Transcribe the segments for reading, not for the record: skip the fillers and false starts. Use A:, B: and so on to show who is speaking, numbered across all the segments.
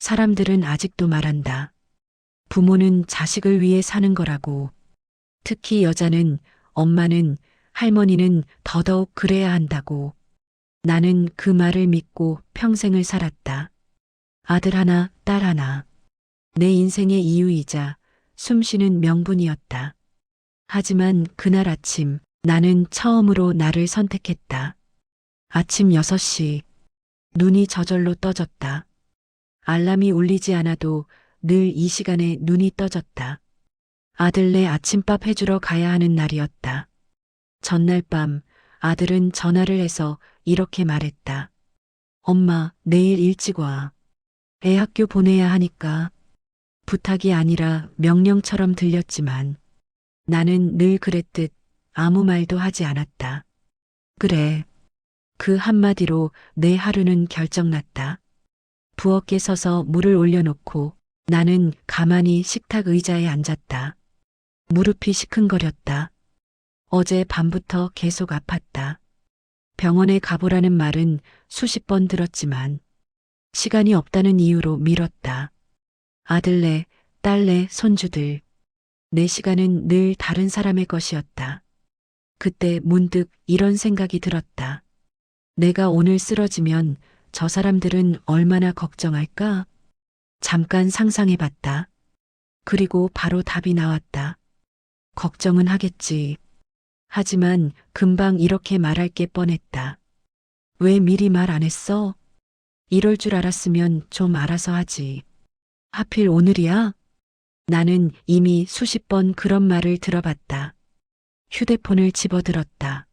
A: 사람들은 아직도 말한다. 부모는 자식을 위해 사는 거라고. 특히 여자는, 엄마는, 할머니는 더더욱 그래야 한다고. 나는 그 말을 믿고 평생을 살았다. 아들 하나, 딸 하나. 내 인생의 이유이자 숨쉬는 명분이었다. 하지만 그날 아침 나는 처음으로 나를 선택했다. 아침 6시 눈이 저절로 떠졌다. 알람이 울리지 않아도 늘 이 시간에 눈이 떠졌다. 아들네 아침밥 해주러 가야 하는 날이었다. 전날 밤 아들은 전화를 해서 이렇게 말했다. 엄마, 내일 일찍 와. 애 학교 보내야 하니까. 부탁이 아니라 명령처럼 들렸지만 나는 늘 그랬듯 아무 말도 하지 않았다. 그래. 그 한마디로 내 하루는 결정났다. 부엌에 서서 물을 올려놓고 나는 가만히 식탁 의자에 앉았다. 무릎이 시큰거렸다. 어제 밤부터 계속 아팠다. 병원에 가보라는 말은 수십 번 들었지만 시간이 없다는 이유로 미뤘다. 아들네, 딸네, 손주들. 내 시간은 늘 다른 사람의 것이었다. 그때 문득 이런 생각이 들었다. 내가 오늘 쓰러지면 저 사람들은 얼마나 걱정할까? 잠깐 상상해봤다. 그리고 바로 답이 나왔다. 걱정은 하겠지. 하지만 금방 이렇게 말할 게 뻔했다. 왜 미리 말 안 했어? 이럴 줄 알았으면 좀 알아서 하지. 하필 오늘이야? 나는 이미 수십 번 그런 말을 들어봤다. 휴대폰을 집어들었다.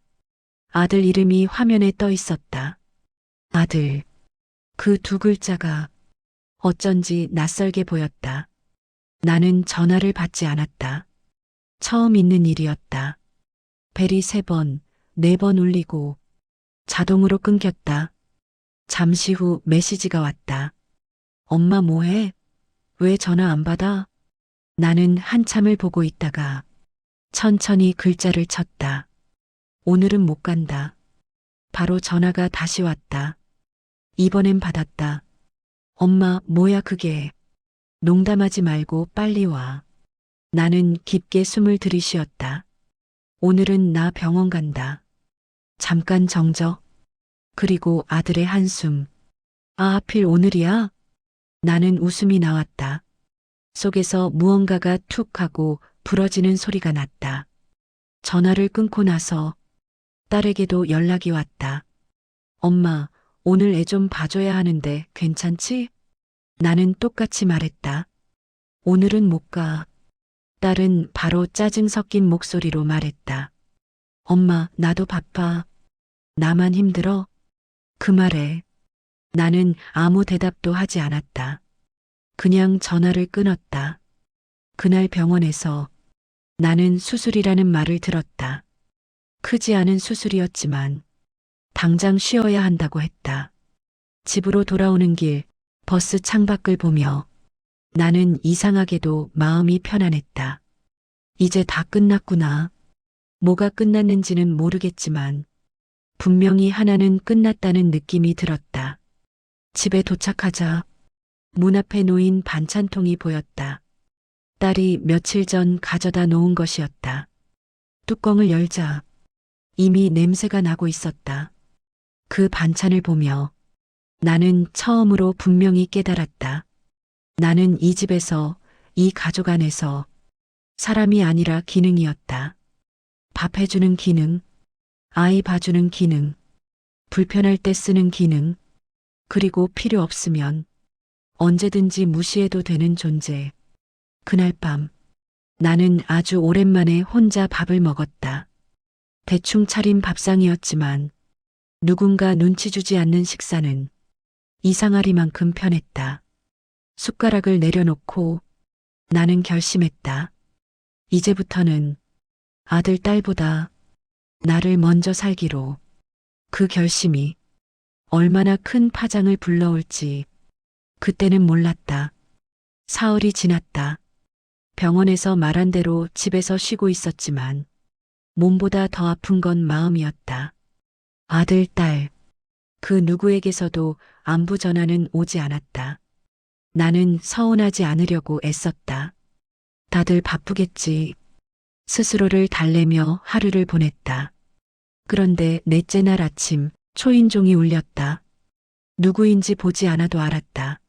A: 아들 이름이 화면에 떠 있었다. 아들. 그 두 글자가 어쩐지 낯설게 보였다. 나는 전화를 받지 않았다. 처음 있는 일이었다. 벨이 3번, 4번 울리고 자동으로 끊겼다. 잠시 후 메시지가 왔다. 엄마 뭐해? 왜 전화 안 받아? 나는 한참을 보고 있다가 천천히 글자를 쳤다. 오늘은 못 간다. 바로 전화가 다시 왔다. 이번엔 받았다. 엄마, 뭐야 그게. 농담하지 말고 빨리 와. 나는 깊게 숨을 들이쉬었다. 오늘은 나 병원 간다. 잠깐 정적. 그리고 아들의 한숨. 아, 하필 오늘이야? 나는 웃음이 나왔다. 속에서 무언가가 툭 하고 부러지는 소리가 났다. 전화를 끊고 나서 딸에게도 연락이 왔다. 엄마, 오늘 애 좀 봐줘야 하는데 괜찮지? 나는 똑같이 말했다. 오늘은 못 가. 딸은 바로 짜증 섞인 목소리로 말했다. 엄마, 나도 바빠. 나만 힘들어? 그 말에 나는 아무 대답도 하지 않았다. 그냥 전화를 끊었다. 그날 병원에서 나는 수술이라는 말을 들었다. 크지 않은 수술이었지만 당장 쉬어야 한다고 했다. 집으로 돌아오는 길 버스 창밖을 보며 나는 이상하게도 마음이 편안했다. 이제 다 끝났구나. 뭐가 끝났는지는 모르겠지만 분명히 하나는 끝났다는 느낌이 들었다. 집에 도착하자 문 앞에 놓인 반찬통이 보였다. 딸이 며칠 전 가져다 놓은 것이었다. 뚜껑을 열자 이미 냄새가 나고 있었다. 그 반찬을 보며 나는 처음으로 분명히 깨달았다. 나는 이 집에서, 이 가족 안에서 사람이 아니라 기능이었다. 밥 해주는 기능, 아이 봐주는 기능, 불편할 때 쓰는 기능, 그리고 필요 없으면 언제든지 무시해도 되는 존재. 그날 밤 나는 아주 오랜만에 혼자 밥을 먹었다. 대충 차린 밥상이었지만 누군가 눈치 주지 않는 식사는 이상하리만큼 편했다. 숟가락을 내려놓고 나는 결심했다. 이제부터는 아들, 딸보다 나를 먼저 살기로. 그 결심이 얼마나 큰 파장을 불러올지 그때는 몰랐다. 사흘이 지났다. 병원에서 말한 대로 집에서 쉬고 있었지만 몸보다 더 아픈 건 마음이었다. 아들, 딸, 그 누구에게서도 안부 전화는 오지 않았다. 나는 서운하지 않으려고 애썼다. 다들 바쁘겠지. 스스로를 달래며 하루를 보냈다. 그런데 넷째 날 아침 초인종이 울렸다. 누구인지 보지 않아도 알았다.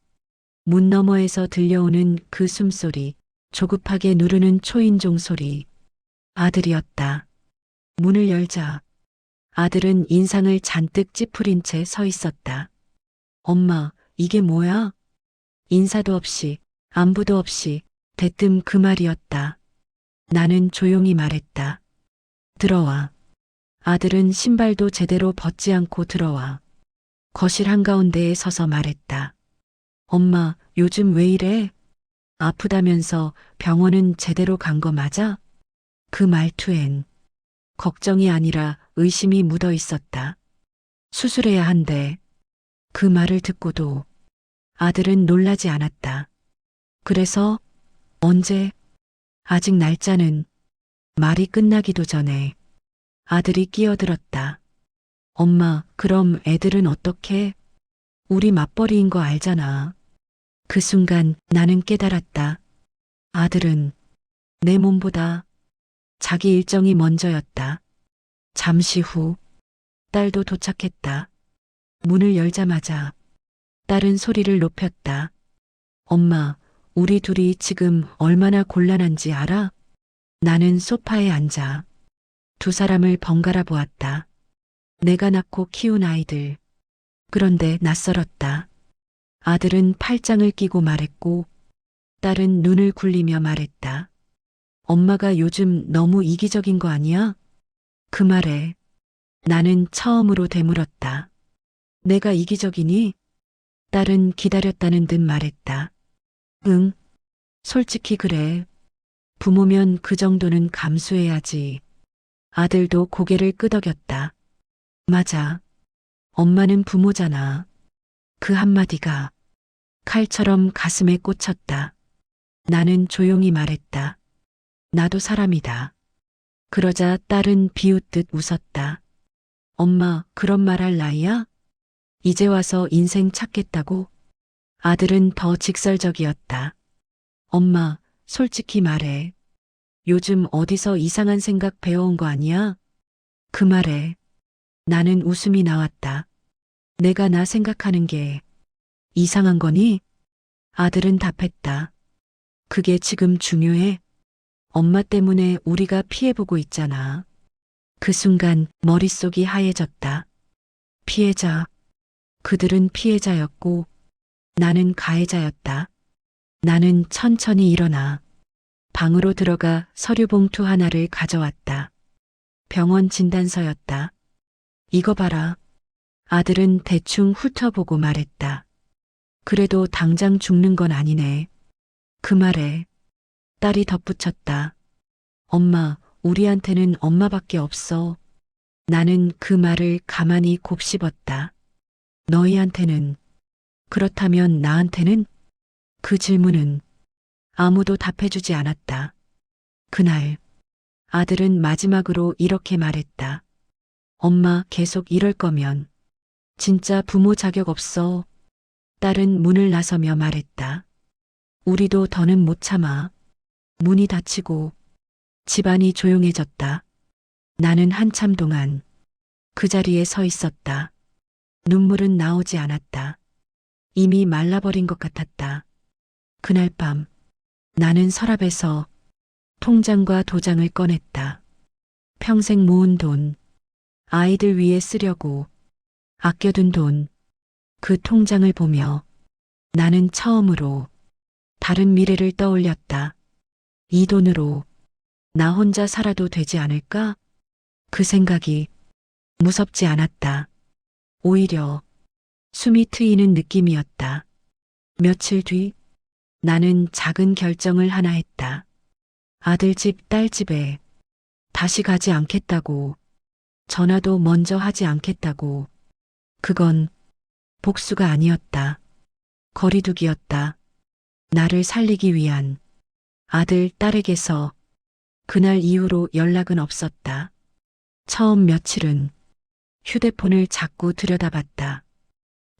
A: 문 너머에서 들려오는 그 숨소리, 조급하게 누르는 초인종 소리. 아들이었다. 문을 열자 아들은 인상을 잔뜩 찌푸린 채 서 있었다. 엄마, 이게 뭐야? 인사도 없이, 안부도 없이, 대뜸 그 말이었다. 나는 조용히 말했다. 들어와. 아들은 신발도 제대로 벗지 않고 들어와. 거실 한가운데에 서서 말했다. 엄마, 요즘 왜 이래? 아프다면서 병원은 제대로 간 거 맞아? 그 말투엔 걱정이 아니라 의심이 묻어 있었다. 수술해야 한대. 그 말을 듣고도 아들은 놀라지 않았다. 그래서 언제? 아직 날짜는 말이 끝나기도 전에 아들이 끼어들었다. 엄마, 그럼 애들은 어떻게? 우리 맞벌이인 거 알잖아. 그 순간 나는 깨달았다. 아들은 내 몸보다 자기 일정이 먼저였다. 잠시 후 딸도 도착했다. 문을 열자마자 딸은 소리를 높였다. 엄마, 우리 둘이 지금 얼마나 곤란한지 알아? 나는 소파에 앉아 두 사람을 번갈아 보았다. 내가 낳고 키운 아이들. 그런데 낯설었다. 아들은 팔짱을 끼고 말했고 딸은 눈을 굴리며 말했다. 엄마가 요즘 너무 이기적인 거 아니야? 그 말에 나는 처음으로 되물었다. 내가 이기적이니? 딸은 기다렸다는 듯 말했다. 응, 솔직히 그래. 부모면 그 정도는 감수해야지. 아들도 고개를 끄덕였다. 맞아. 엄마는 부모잖아. 그 한마디가 칼처럼 가슴에 꽂혔다. 나는 조용히 말했다. 나도 사람이다. 그러자 딸은 비웃듯 웃었다. 엄마, 그런 말 할 나이야? 이제 와서 인생 찾겠다고? 아들은 더 직설적이었다. 엄마, 솔직히 말해. 요즘 어디서 이상한 생각 배워온 거 아니야? 그 말에 나는 웃음이 나왔다. 내가 나 생각하는 게 이상한 거니? 아들은 답했다. 그게 지금 중요해? 엄마 때문에 우리가 피해보고 있잖아. 그 순간 머릿속이 하얘졌다. 피해자. 그들은 피해자였고 나는 가해자였다. 나는 천천히 일어나 방으로 들어가 서류 봉투 하나를 가져왔다. 병원 진단서였다. 이거 봐라. 아들은 대충 훑어보고 말했다. 그래도 당장 죽는 건 아니네. 그 말에 딸이 덧붙였다. 엄마, 우리한테는 엄마밖에 없어. 나는 그 말을 가만히 곱씹었다. 너희한테는? 그렇다면 나한테는? 그 질문은 아무도 답해주지 않았다. 그날 아들은 마지막으로 이렇게 말했다. 엄마 계속 이럴 거면 진짜 부모 자격 없어. 딸은 문을 나서며 말했다. 우리도 더는 못 참아. 문이 닫히고 집안이 조용해졌다. 나는 한참 동안 그 자리에 서 있었다. 눈물은 나오지 않았다. 이미 말라버린 것 같았다. 그날 밤 나는 서랍에서 통장과 도장을 꺼냈다. 평생 모은 돈, 아이들 위해 쓰려고 아껴둔 돈, 그 통장을 보며 나는 처음으로 다른 미래를 떠올렸다. 이 돈으로 나 혼자 살아도 되지 않을까? 그 생각이 무섭지 않았다. 오히려 숨이 트이는 느낌이었다. 며칠 뒤 나는 작은 결정을 하나 했다. 아들 집, 딸 집에 다시 가지 않겠다고, 전화도 먼저 하지 않겠다고. 그건 복수가 아니었다. 거리두기였다. 나를 살리기 위한. 아들, 딸에게서 그날 이후로 연락은 없었다. 처음 며칠은 휴대폰을 자꾸 들여다봤다.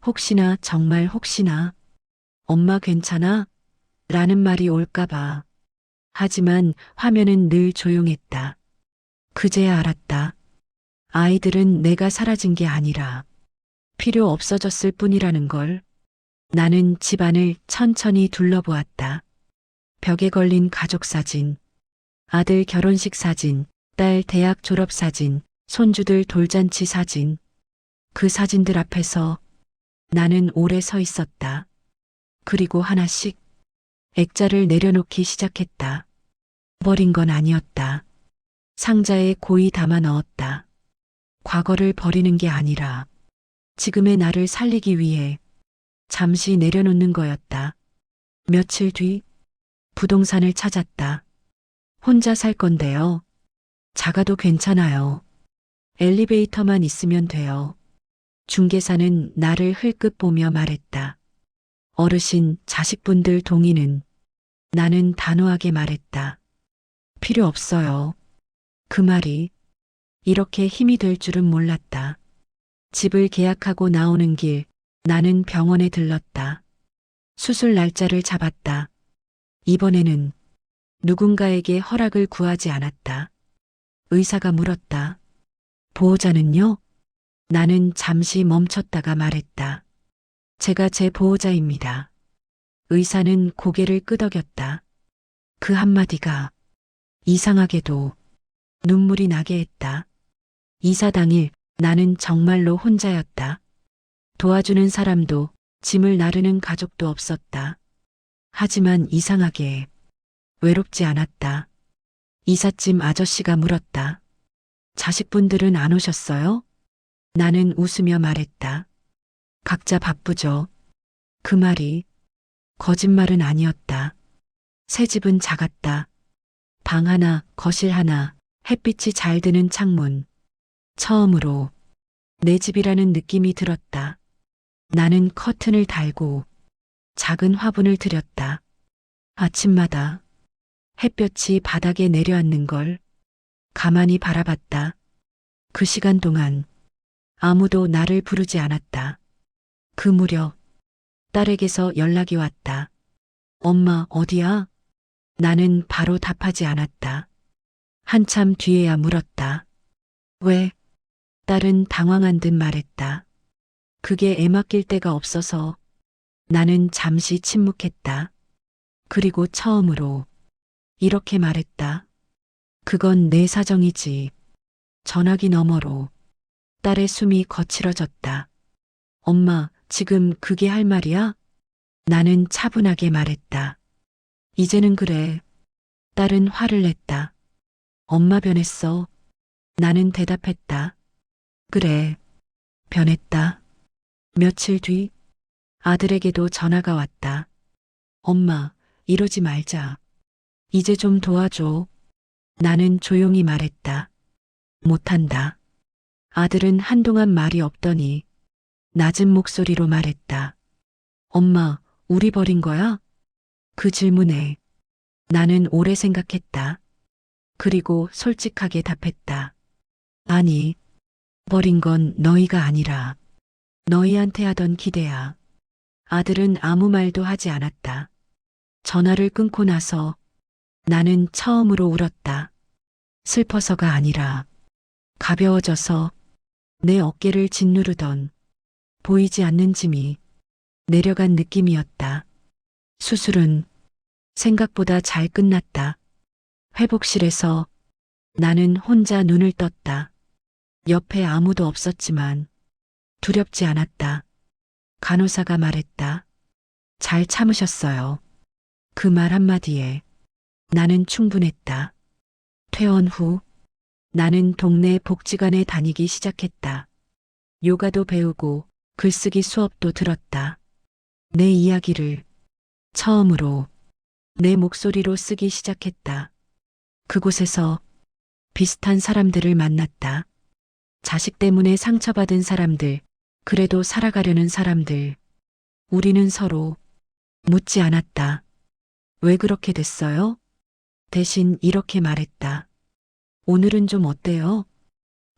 A: 혹시나, 정말 혹시나 엄마 괜찮아? 라는 말이 올까봐. 하지만 화면은 늘 조용했다. 그제야 알았다. 아이들은 내가 사라진 게 아니라 필요 없어졌을 뿐이라는 걸. 나는 집안을 천천히 둘러보았다. 벽에 걸린 가족 사진, 아들 결혼식 사진, 딸 대학 졸업 사진, 손주들 돌잔치 사진. 그 사진들 앞에서 나는 오래 서 있었다. 그리고 하나씩 액자를 내려놓기 시작했다. 버린 건 아니었다. 상자에 고이 담아 넣었다. 과거를 버리는 게 아니라 지금의 나를 살리기 위해 잠시 내려놓는 거였다. 며칠 뒤 부동산을 찾았다. 혼자 살 건데요. 작아도 괜찮아요. 엘리베이터만 있으면 돼요. 중개사는 나를 흘끗 보며 말했다. 어르신, 자식분들 동의는? 나는 단호하게 말했다. 필요 없어요. 그 말이 이렇게 힘이 될 줄은 몰랐다. 집을 계약하고 나오는 길, 나는 병원에 들렀다. 수술 날짜를 잡았다. 이번에는 누군가에게 허락을 구하지 않았다. 의사가 물었다. 보호자는요? 나는 잠시 멈췄다가 말했다. 제가 제 보호자입니다. 의사는 고개를 끄덕였다. 그 한마디가 이상하게도 눈물이 나게 했다. 이사 당일 나는 정말로 혼자였다. 도와주는 사람도 짐을 나르는 가족도 없었다. 하지만 이상하게 외롭지 않았다. 이삿짐 아저씨가 물었다. 자식분들은 안 오셨어요? 나는 웃으며 말했다. 각자 바쁘죠. 그 말이 거짓말은 아니었다. 새 집은 작았다. 방 하나, 거실 하나, 햇빛이 잘 드는 창문. 처음으로 내 집이라는 느낌이 들었다. 나는 커튼을 달고 작은 화분을 들였다. 아침마다 햇볕이 바닥에 내려앉는 걸 가만히 바라봤다. 그 시간 동안 아무도 나를 부르지 않았다. 그 무렵 딸에게서 연락이 왔다. 엄마 어디야? 나는 바로 답하지 않았다. 한참 뒤에야 물었다. 왜? 딸은 당황한 듯 말했다. 그게 애 맡길 데가 없어서. 나는 잠시 침묵했다. 그리고 처음으로 이렇게 말했다. 그건 내 사정이지. 전화기 너머로 딸의 숨이 거칠어졌다. 엄마, 지금 그게 할 말이야? 나는 차분하게 말했다. 이제는 그래. 딸은 화를 냈다. 엄마 변했어. 나는 대답했다. 그래, 변했다. 며칠 뒤 아들에게도 전화가 왔다. 엄마, 이러지 말자. 이제 좀 도와줘. 나는 조용히 말했다. 못한다. 아들은 한동안 말이 없더니 낮은 목소리로 말했다. 엄마, 우리 버린 거야? 그 질문에 나는 오래 생각했다. 그리고 솔직하게 답했다. 아니, 버린 건 너희가 아니라 너희한테 하던 기대야. 아들은 아무 말도 하지 않았다. 전화를 끊고 나서 나는 처음으로 울었다. 슬퍼서가 아니라 가벼워져서 내 어깨를 짓누르던 보이지 않는 짐이 내려간 느낌이었다. 수술은 생각보다 잘 끝났다. 회복실에서 나는 혼자 눈을 떴다. 옆에 아무도 없었지만 두렵지 않았다. 간호사가 말했다. 잘 참으셨어요. 그 말 한마디에 나는 충분했다. 퇴원 후 나는 동네 복지관에 다니기 시작했다. 요가도 배우고 글쓰기 수업도 들었다. 내 이야기를 처음으로 내 목소리로 쓰기 시작했다. 그곳에서 비슷한 사람들을 만났다. 자식 때문에 상처받은 사람들, 그래도 살아가려는 사람들. 우리는 서로 묻지 않았다. 왜 그렇게 됐어요? 대신 이렇게 말했다. 오늘은 좀 어때요?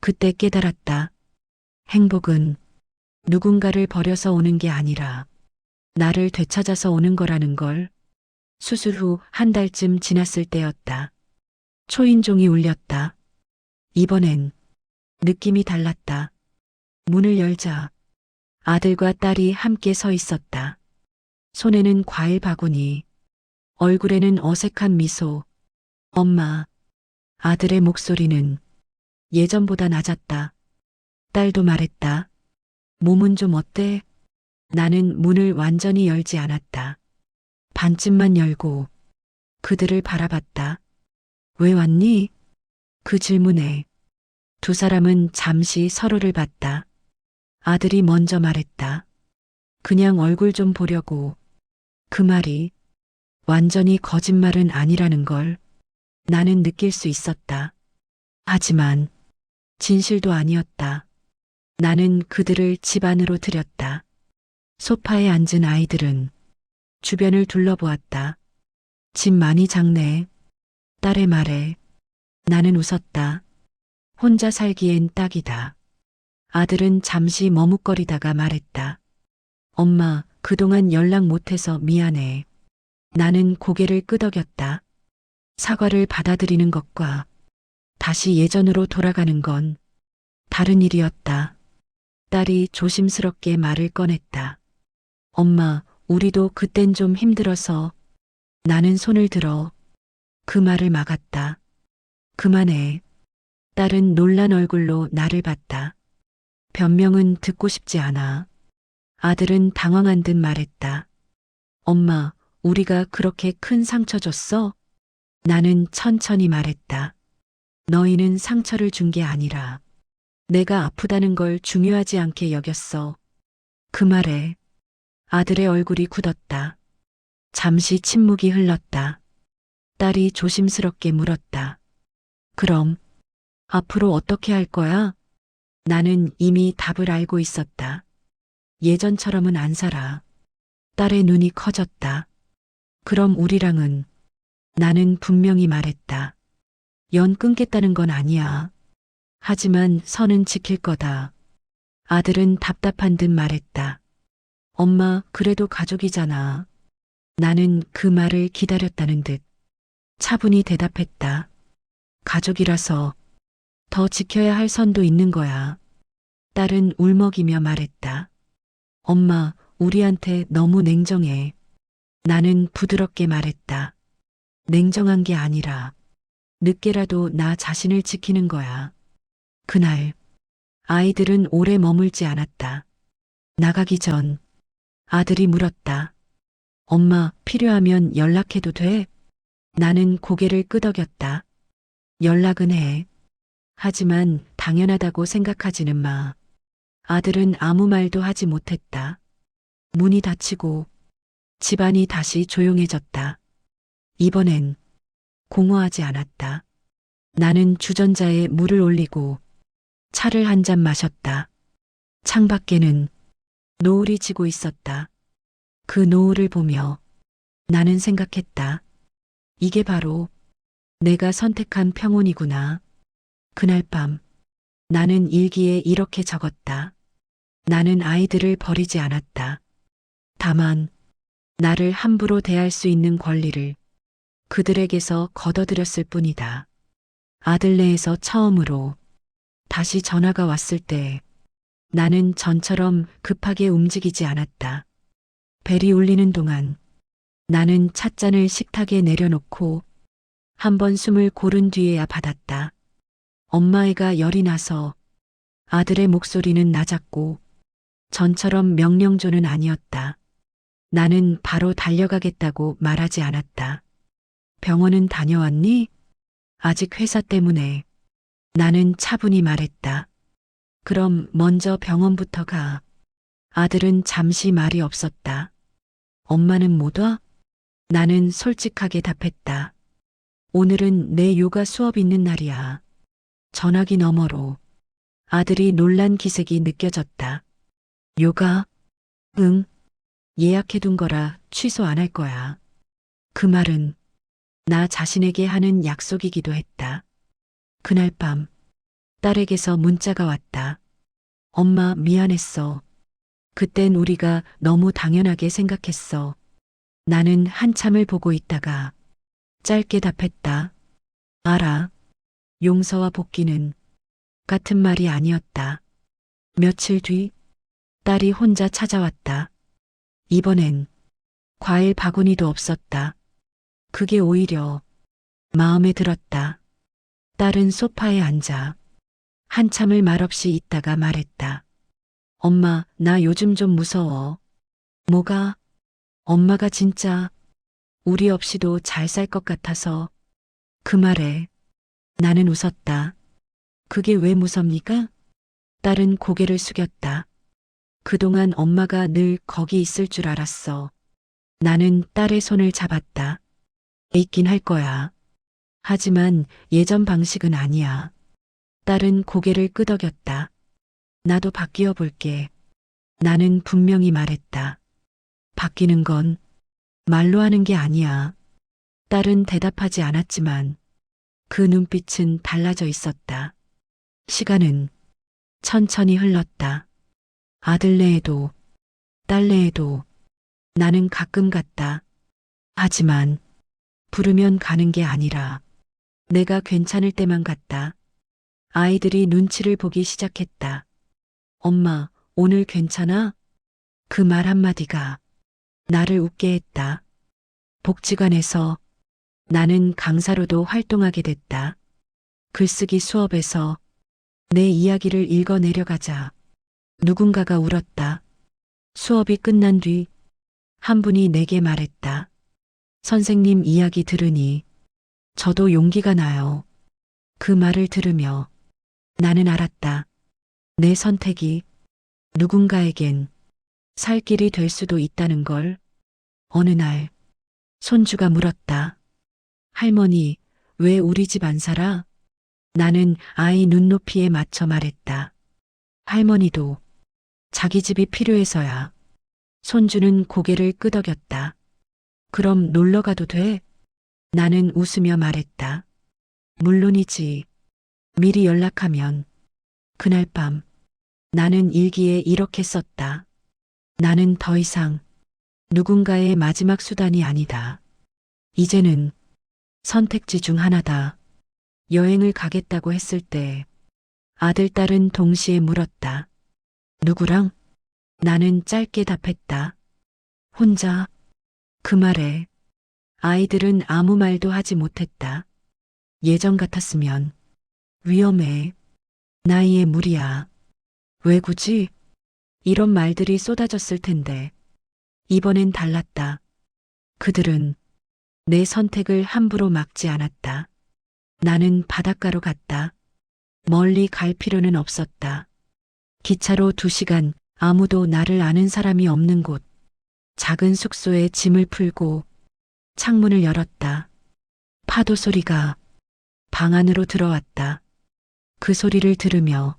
A: 그때 깨달았다. 행복은 누군가를 버려서 오는 게 아니라 나를 되찾아서 오는 거라는 걸. 수술 후 한 달쯤 지났을 때였다. 초인종이 울렸다. 이번엔 느낌이 달랐다. 문을 열자 아들과 딸이 함께 서 있었다. 손에는 과일 바구니, 얼굴에는 어색한 미소. 엄마, 아들의 목소리는 예전보다 낮았다. 딸도 말했다. 몸은 좀 어때? 나는 문을 완전히 열지 않았다. 반쯤만 열고 그들을 바라봤다. 왜 왔니? 그 질문에 두 사람은 잠시 서로를 봤다. 아들이 먼저 말했다. 그냥 얼굴 좀 보려고. 그 말이 완전히 거짓말은 아니라는 걸 나는 느낄 수 있었다. 하지만 진실도 아니었다. 나는 그들을 집 안으로 들였다. 소파에 앉은 아이들은 주변을 둘러보았다. 집 많이 작네. 딸의 말에 나는 웃었다. 혼자 살기엔 딱이다. 아들은 잠시 머뭇거리다가 말했다. 엄마, 그동안 연락 못해서 미안해. 나는 고개를 끄덕였다. 사과를 받아들이는 것과 다시 예전으로 돌아가는 건 다른 일이었다. 딸이 조심스럽게 말을 꺼냈다. 엄마, 우리도 그땐 좀 힘들어서. 나는 손을 들어 그 말을 막았다. 그만해. 딸은 놀란 얼굴로 나를 봤다. 변명은 듣고 싶지 않아. 아들은 당황한 듯 말했다. 엄마, 우리가 그렇게 큰 상처 줬어? 나는 천천히 말했다. 너희는 상처를 준 게 아니라 내가 아프다는 걸 중요하지 않게 여겼어. 그 말에 아들의 얼굴이 굳었다. 잠시 침묵이 흘렀다. 딸이 조심스럽게 물었다. 그럼 앞으로 어떻게 할 거야? 나는 이미 답을 알고 있었다. 예전처럼은 안 살아. 딸의 눈이 커졌다. 그럼 우리랑은. 나는 분명히 말했다. 연 끊겠다는 건 아니야. 하지만 선은 지킬 거다. 아들은 답답한 듯 말했다. 엄마, 그래도 가족이잖아. 나는 그 말을 기다렸다는 듯 차분히 대답했다. 가족이라서 더 지켜야 할 선도 있는 거야. 딸은 울먹이며 말했다. 엄마, 우리한테 너무 냉정해. 나는 부드럽게 말했다. 냉정한 게 아니라 늦게라도 나 자신을 지키는 거야. 그날 아이들은 오래 머물지 않았다. 나가기 전 아들이 물었다. 엄마, 필요하면 연락해도 돼? 나는 고개를 끄덕였다. 연락은 해. 하지만 당연하다고 생각하지는 마. 아들은 아무 말도 하지 못했다. 문이 닫히고 집안이 다시 조용해졌다. 이번엔 공허하지 않았다. 나는 주전자에 물을 올리고 차를 한 잔 마셨다. 창밖에는 노을이 지고 있었다. 그 노을을 보며 나는 생각했다. 이게 바로 내가 선택한 평온이구나. 그날 밤 나는 일기에 이렇게 적었다. 나는 아이들을 버리지 않았다. 다만 나를 함부로 대할 수 있는 권리를 그들에게서 걷어들였을 뿐이다. 아들네에서 처음으로 다시 전화가 왔을 때 나는 전처럼 급하게 움직이지 않았다. 벨이 울리는 동안 나는 찻잔을 식탁에 내려놓고 한 번 숨을 고른 뒤에야 받았다. 엄마애가 열이 나서 아들의 목소리는 낮았고 전처럼 명령조는 아니었다. 나는 바로 달려가겠다고 말하지 않았다. 병원은 다녀왔니? 아직 회사 때문에. 나는 차분히 말했다. 그럼 먼저 병원부터 가. 아들은 잠시 말이 없었다. 엄마는 못 와? 나는 솔직하게 답했다. 오늘은 내 요가 수업 있는 날이야. 전화기 너머로 아들이 놀란 기색이 느껴졌다. 요가? 응. 예약해둔 거라 취소 안 할 거야. 그 말은 나 자신에게 하는 약속이기도 했다. 그날 밤 딸에게서 문자가 왔다. 엄마, 미안했어. 그땐 우리가 너무 당연하게 생각했어. 나는 한참을 보고 있다가 짧게 답했다. 알아. 용서와 복귀는 같은 말이 아니었다. 며칠 뒤 딸이 혼자 찾아왔다. 이번엔 과일 바구니도 없었다. 그게 오히려 마음에 들었다. 딸은 소파에 앉아 한참을 말없이 있다가 말했다. 엄마, 나 요즘 좀 무서워. 뭐가? 엄마가 진짜 우리 없이도 잘 살 것 같아서. 그 말에 나는 웃었다. 그게 왜 무섭니까? 딸은 고개를 숙였다. 그동안 엄마가 늘 거기 있을 줄 알았어. 나는 딸의 손을 잡았다. 있긴 할 거야. 하지만 예전 방식은 아니야. 딸은 고개를 끄덕였다. 나도 바뀌어 볼게. 나는 분명히 말했다. 바뀌는 건 말로 하는 게 아니야. 딸은 대답하지 않았지만 그 눈빛은 달라져 있었다. 시간은 천천히 흘렀다. 아들네에도 딸네에도 나는 가끔 갔다. 하지만 부르면 가는 게 아니라 내가 괜찮을 때만 갔다. 아이들이 눈치를 보기 시작했다. 엄마, 오늘 괜찮아? 그 말 한마디가 나를 웃게 했다. 복지관에서 나는 강사로도 활동하게 됐다. 글쓰기 수업에서 내 이야기를 읽어 내려가자 누군가가 울었다. 수업이 끝난 뒤 한 분이 내게 말했다. 선생님 이야기 들으니 저도 용기가 나요. 그 말을 들으며 나는 알았다. 내 선택이 누군가에겐 살 길이 될 수도 있다는 걸. 어느 날 손주가 물었다. 할머니, 왜 우리 집 안 살아? 나는 아이 눈높이에 맞춰 말했다. 할머니도 자기 집이 필요해서야. 손주는 고개를 끄덕였다. 그럼 놀러 가도 돼? 나는 웃으며 말했다. 물론이지. 미리 연락하면. 그날 밤 나는 일기에 이렇게 썼다. 나는 더 이상 누군가의 마지막 수단이 아니다. 이제는 선택지 중 하나다. 여행을 가겠다고 했을 때 아들, 딸은 동시에 물었다. 누구랑? 나는 짧게 답했다. 혼자. 그 말에 아이들은 아무 말도 하지 못했다. 예전 같았으면 위험해. 나이에 무리야. 왜 굳이? 이런 말들이 쏟아졌을 텐데 이번엔 달랐다. 그들은 내 선택을 함부로 막지 않았다. 나는 바닷가로 갔다. 멀리 갈 필요는 없었다. 기차로 2시간, 아무도 나를 아는 사람이 없는 곳. 작은 숙소에 짐을 풀고 창문을 열었다. 파도 소리가 방 안으로 들어왔다. 그 소리를 들으며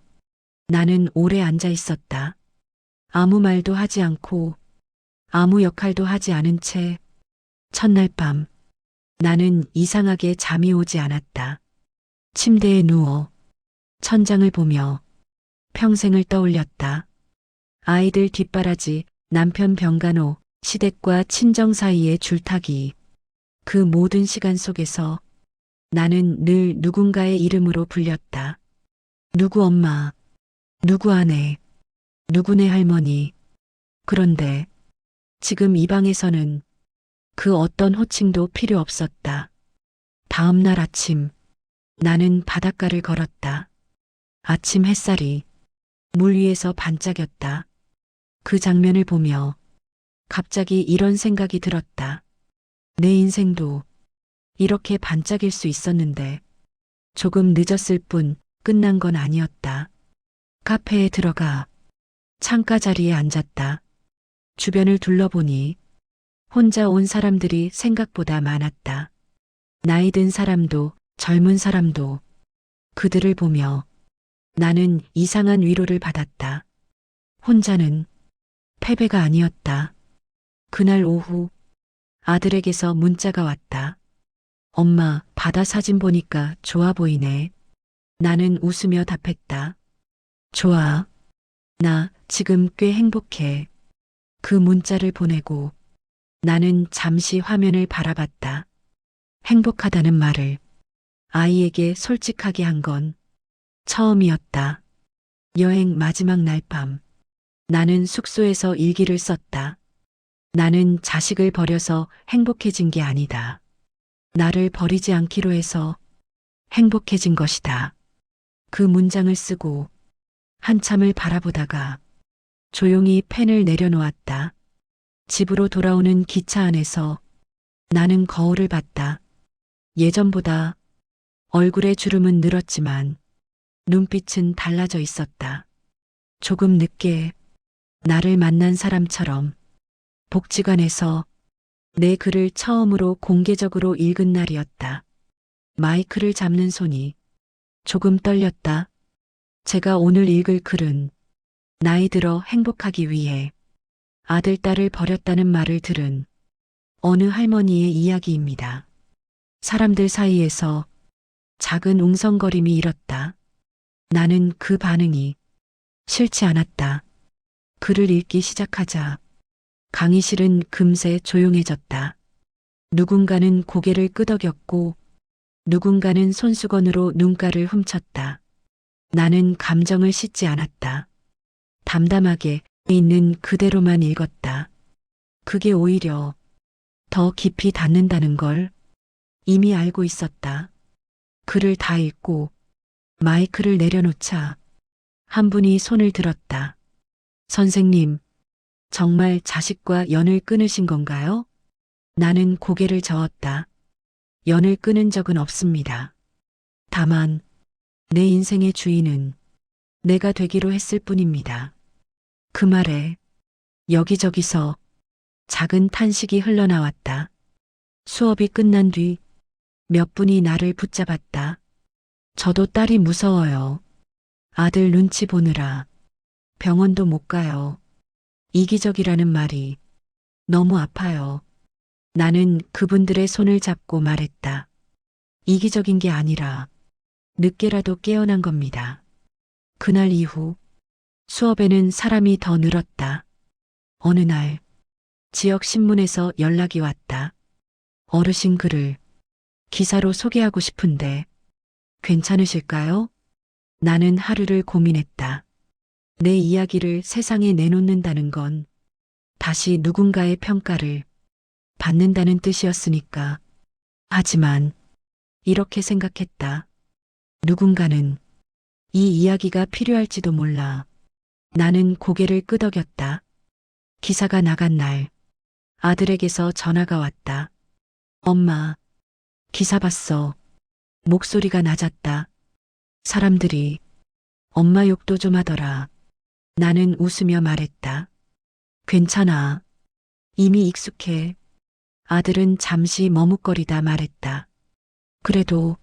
A: 나는 오래 앉아 있었다. 아무 말도 하지 않고 아무 역할도 하지 않은 채 첫날 밤 나는 이상하게 잠이 오지 않았다. 침대에 누워 천장을 보며 평생을 떠올렸다. 아이들 뒷바라지, 남편 병간호, 시댁과 친정 사이의 줄타기. 그 모든 시간 속에서 나는 늘 누군가의 이름으로 불렸다. 누구 엄마, 누구 아내, 누구네 할머니. 그런데 지금 이 방에서는 그 어떤 호칭도 필요 없었다. 다음 날 아침 나는 바닷가를 걸었다. 아침 햇살이 물 위에서 반짝였다. 그 장면을 보며 갑자기 이런 생각이 들었다. 내 인생도 이렇게 반짝일 수 있었는데 조금 늦었을 뿐 끝난 건 아니었다. 카페에 들어가 창가 자리에 앉았다. 주변을 둘러보니 혼자 온 사람들이 생각보다 많았다. 나이 든 사람도 젊은 사람도. 그들을 보며 나는 이상한 위로를 받았다. 혼자는 패배가 아니었다. 그날 오후 아들에게서 문자가 왔다. 엄마, 바다 사진 보니까 좋아 보이네. 나는 웃으며 답했다. 좋아. 나 지금 꽤 행복해. 그 문자를 보내고 나는 잠시 화면을 바라봤다. 행복하다는 말을 아이에게 솔직하게 한 건 처음이었다. 여행 마지막 날 밤, 나는 숙소에서 일기를 썼다. 나는 자식을 버려서 행복해진 게 아니다. 나를 버리지 않기로 해서 행복해진 것이다. 그 문장을 쓰고 한참을 바라보다가 조용히 펜을 내려놓았다. 집으로 돌아오는 기차 안에서 나는 거울을 봤다. 예전보다 얼굴의 주름은 늘었지만 눈빛은 달라져 있었다. 조금 늦게 나를 만난 사람처럼 복지관에서 내 글을 처음으로 공개적으로 읽은 날이었다. 마이크를 잡는 손이 조금 떨렸다. 제가 오늘 읽을 글은 나이 들어 행복하기 위해 아들, 딸을 버렸다는 말을 들은 어느 할머니의 이야기입니다. 사람들 사이에서 작은 웅성거림이 일었다. 나는 그 반응이 싫지 않았다. 글을 읽기 시작하자 강의실은 금세 조용해졌다. 누군가는 고개를 끄덕였고 누군가는 손수건으로 눈가를 훔쳤다. 나는 감정을 씻지 않았다. 담담하게 있는 그대로만 읽었다. 그게 오히려 더 깊이 닿는다는 걸 이미 알고 있었다. 글을 다 읽고 마이크를 내려놓자 한 분이 손을 들었다. 선생님, 정말 자식과 연을 끊으신 건가요? 나는 고개를 저었다. 연을 끊은 적은 없습니다. 다만 내 인생의 주인은 내가 되기로 했을 뿐입니다. 그 말에 여기저기서 작은 탄식이 흘러나왔다. 수업이 끝난 뒤 몇 분이 나를 붙잡았다. 저도 딸이 무서워요. 아들 눈치 보느라 병원도 못 가요. 이기적이라는 말이 너무 아파요. 나는 그분들의 손을 잡고 말했다. 이기적인 게 아니라 늦게라도 깨어난 겁니다. 그날 이후 수업에는 사람이 더 늘었다. 어느 날 지역 신문에서 연락이 왔다. 어르신 글을 기사로 소개하고 싶은데 괜찮으실까요? 나는 하루를 고민했다. 내 이야기를 세상에 내놓는다는 건 다시 누군가의 평가를 받는다는 뜻이었으니까. 하지만 이렇게 생각했다. 누군가는 이 이야기가 필요할지도 몰라. 나는 고개를 끄덕였다. 기사가 나간 날 아들에게서 전화가 왔다. 엄마, 기사 봤어. 목소리가 낮았다. 사람들이 엄마 욕도 좀 하더라. 나는 웃으며 말했다. 괜찮아. 이미 익숙해. 아들은 잠시 머뭇거리다 말했다. 그래도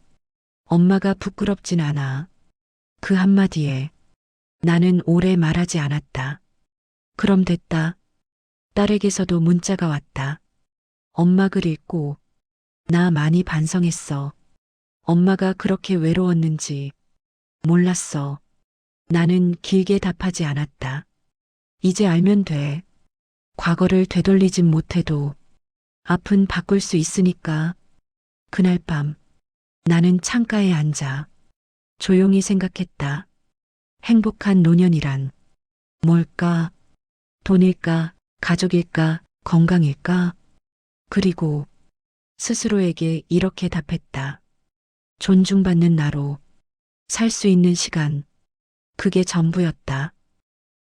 A: 엄마가 부끄럽진 않아. 그 한마디에 나는 오래 말하지 않았다. 그럼 됐다. 딸에게서도 문자가 왔다. 엄마 글 읽고 나 많이 반성했어. 엄마가 그렇게 외로웠는지 몰랐어. 나는 길게 답하지 않았다. 이제 알면 돼. 과거를 되돌리진 못해도 앞은 바꿀 수 있으니까. 그날 밤 나는 창가에 앉아 조용히 생각했다. 행복한 노년이란 뭘까? 돈일까? 가족일까? 건강일까? 그리고 스스로에게 이렇게 답했다. 존중받는 나로 살 수 있는 시간, 그게 전부였다.